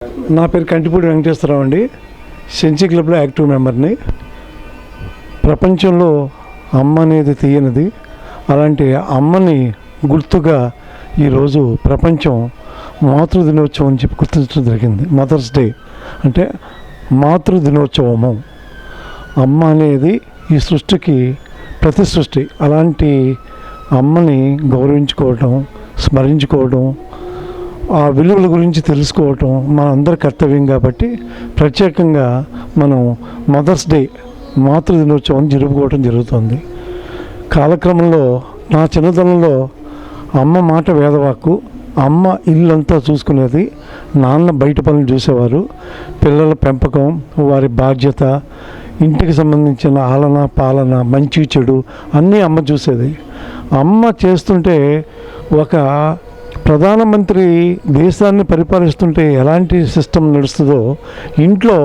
నా పేరు కంటిపూడి వెంకటేశ్వరరావు అండి. సెంచీ క్లబ్లో యాక్టివ్ మెంబర్ని. ప్రపంచంలో అమ్మ అనేది తీయనిది. అలాంటి అమ్మని గుర్తుగా ఈరోజు ప్రపంచం మాతృ దినోత్సవం అని చెప్పి గుర్తించడం జరిగింది. మదర్స్ డే అంటే మాతృ దినోత్సవము. అమ్మ అనేది ఈ సృష్టికి ప్రతి సృష్టి. అలాంటి అమ్మని గౌరవించుకోవటం, స్మరించుకోవడం, ఆ విలువల గురించి తెలుసుకోవటం మన అందరి కర్తవ్యం. కాబట్టి ప్రత్యేకంగా మనం మదర్స్ డే మాతృ దినోత్సవం జరుపుకోవటం జరుగుతుంది. కాలక్రమంలో నా చిన్నతనంలో అమ్మ మాట వేదవాక్కు. అమ్మ ఇల్లంతా చూసుకునేది, నాన్న బయట పనులు చూసేవారు. పిల్లల పెంపకం, వారి బాధ్యత, ఇంటికి సంబంధించిన ఆలన పాలన, మంచి చెడు అన్నీ అమ్మ చూసేది. అమ్మ చేస్తుంటే ఒక ప్రధానమంత్రి దేశాన్ని పరిపాలిస్తుంటే ఎలాంటి సిస్టమ్ నడుస్తుందో ఇంట్లో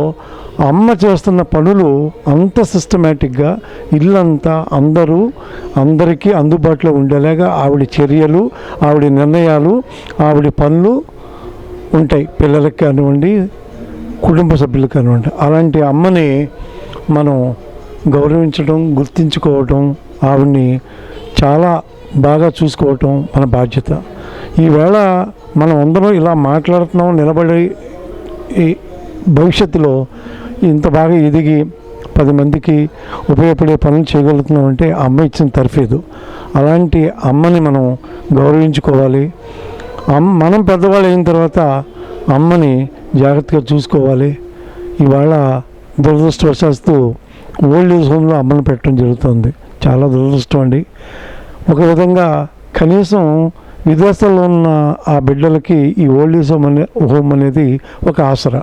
అమ్మ చేస్తున్న పనులు అంత సిస్టమేటిక్గా ఇల్లంతా అందరికీ అందుబాటులో ఉండేలాగా ఆవిడ చర్యలు, ఆవిడ నిర్ణయాలు, ఆవిడ పనులు ఉంటాయి. పిల్లలకు కానివ్వండి, కుటుంబ సభ్యులకు కానివ్వండి. అలాంటి అమ్మని మనం గౌరవించడం, గుర్తించుకోవటం, ఆవిడ్ని చాలా బాగా చూసుకోవటం మన బాధ్యత. ఈవేళ మనం అందరం ఇలా మాట్లాడుతున్నాం, నిలబడి ఈ భవిష్యత్తులో ఇంత బాగా ఎదిగి 10 మందికి ఉపయోగపడే పనులు చేయగలుగుతున్నాం అంటే అమ్మ ఇచ్చిన తర్ఫీదు. అలాంటి అమ్మని మనం గౌరవించుకోవాలి. మనం పెద్దవాళ్ళు అయిన తర్వాత అమ్మని జాగ్రత్తగా చూసుకోవాలి. ఇవాళ దురదృష్టవశాత్తు ఓల్డ్ ఏజ్ హోమ్లో అమ్మని పెట్టడం జరుగుతుంది. చాలా దురదృష్టం అండి. ఒక విధంగా కనీసం విదేశాల్లో ఉన్న ఆ బిడ్డలకి ఈ ఓల్డ్ ఏజ్ హోమ్ అనేది ఒక ఆసరా.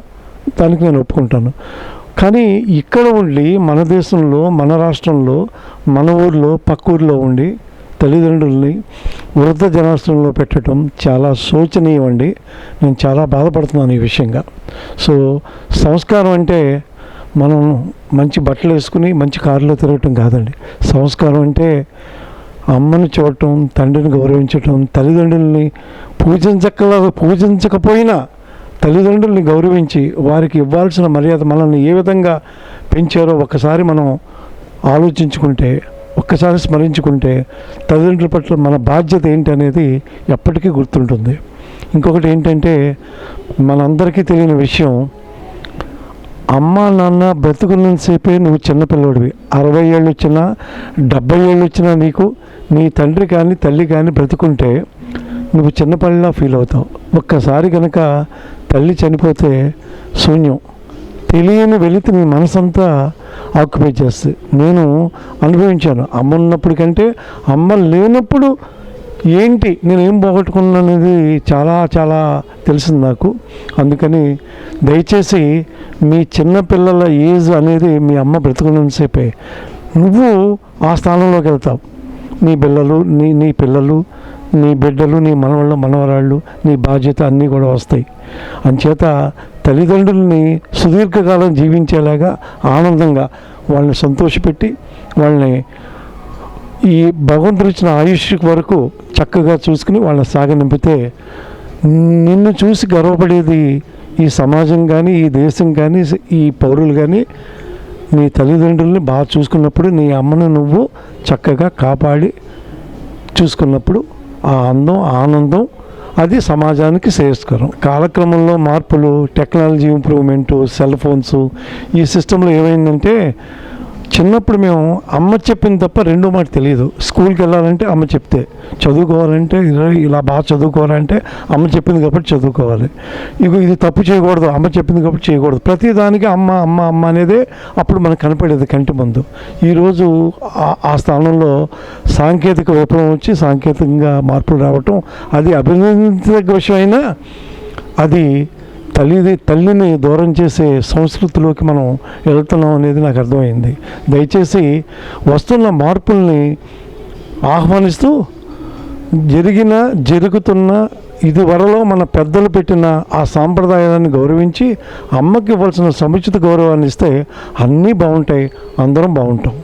దానికి నేను ఒప్పుకుంటాను. కానీ ఇక్కడ ఉండి మన దేశంలో, మన రాష్ట్రంలో, మన ఊర్లో, పక్క ఊరిలో ఉండి తల్లిదండ్రుల్ని వృద్ధ జనాశ్రమంలో పెట్టడం చాలా శోచనీయం అండి. నేను చాలా బాధపడుతున్నాను ఈ విషయంగా. సో సంస్కారం అంటే మనం మంచి బట్టలు వేసుకుని మంచి కారులో తిరగటం కాదండి. సంస్కారం అంటే అమ్మని చూడటం, తండ్రిని గౌరవించటం, తల్లిదండ్రుల్ని పూజించకపోయినా తల్లిదండ్రుల్ని గౌరవించి వారికి ఇవ్వాల్సిన మర్యాద, మనల్ని ఏ విధంగా పెంచారో ఒక్కసారి మనం ఆలోచించుకుంటే, ఒక్కసారి స్మరించుకుంటే తల్లిదండ్రుల పట్ల మన బాధ్యత ఏంటి అనేది ఎప్పటికీ గుర్తుంటుంది. ఇంకొకటి ఏంటంటే, మనందరికీ తెలియని విషయం, అమ్మ నాన్న బ్రతుకున్నంతసేపే నువ్వు చిన్నపిల్లడివి. 60 ఏళ్ళు వచ్చినా 70 ఏళ్ళు వచ్చినా నీకు నీ తండ్రి కానీ తల్లి కానీ బ్రతుకుంటే నువ్వు చిన్నపిల్లలా ఫీల్ అవుతావు. ఒక్కసారి కనుక తల్లి చనిపోతే శూన్యం, తెలియని వెలితి నీ మనసంతా ఆక్యుపై చేస్తుంది. నేను అనుభవించాను. అమ్మ ఉన్నప్పుడు కంటే అమ్మ లేనప్పుడు ఏంటి నేనేం పోగొట్టుకున్నా అనేది చాలా చాలా తెలిసింది నాకు. అందుకని దయచేసి మీ చిన్నపిల్లల ఏజ్ అనేది మీ అమ్మ బ్రతుకున్నంతసేపే. నువ్వు ఆ స్థానంలోకి వెళ్తావు. నీ పిల్లలు, నీ పిల్లలు, నీ బిడ్డలు, నీ మనవాళ్ళు, మనవరాళ్ళు, నీ బాధ్యత అన్నీ కూడా వస్తాయి. అంచేత తల్లిదండ్రుల్ని సుదీర్ఘకాలం జీవించేలాగా ఆనందంగా వాళ్ళని సంతోషపెట్టి, వాళ్ళని ఈ భగవంతుడు ఇచ్చిన ఆయుష్ వరకు చక్కగా చూసుకుని వాళ్ళని సాగనింపితే నిన్ను చూసి గర్వపడేది ఈ సమాజం కానీ, ఈ దేశం కానీ, ఈ పౌరులు కానీ. నీ తల్లిదండ్రుల్ని బాగా చూసుకున్నప్పుడు, నీ అమ్మను నువ్వు చక్కగా కాపాడి చూసుకున్నప్పుడు ఆ అందం, ఆనందం అది సమాజానికి శ్రేయస్కరం. కాలక్రమంలో మార్పులు, టెక్నాలజీ ఇంప్రూవ్మెంటు, సెల్ ఫోన్స్, ఈ సిస్టంలో ఏమైందంటే, చిన్నప్పుడు మేము అమ్మ చెప్పింది తప్ప రెండో మాట తెలియదు. స్కూల్కి వెళ్ళాలంటే అమ్మ చెప్తే, చదువుకోవాలంటే ఇలా బాగా చదువుకోవాలంటే అమ్మ చెప్పింది కాబట్టి చదువుకోవాలి. ఇది తప్పు చేయకూడదు, అమ్మ చెప్పింది కాబట్టి చేయకూడదు. ప్రతిదానికి అమ్మ అమ్మ అమ్మ అనేదే అప్పుడు మనకు కనపడేది కంటి ముందు. ఈరోజు ఆ స్థానంలో సాంకేతిక విప్లవం వచ్చి సాంకేతికంగా మార్పులు రావటం అది అభినందించదగ్గ విషయం అయినా అది తల్లిని దూరం చేసే సంస్కృతిలోకి మనం వెళ్తున్నాం అనేది నాకు అర్థమైంది. దయచేసి వస్తున్న మార్పుల్ని ఆహ్వానిస్తూ జరుగుతున్న ఇదివరలో మన పెద్దలు పెట్టిన ఆ సాంప్రదాయాన్ని గౌరవించి అమ్మకి ఇవ్వాల్సిన సముచిత గౌరవాన్ని ఇస్తే అన్నీ బాగుంటాయి, అందరం బాగుంటాం.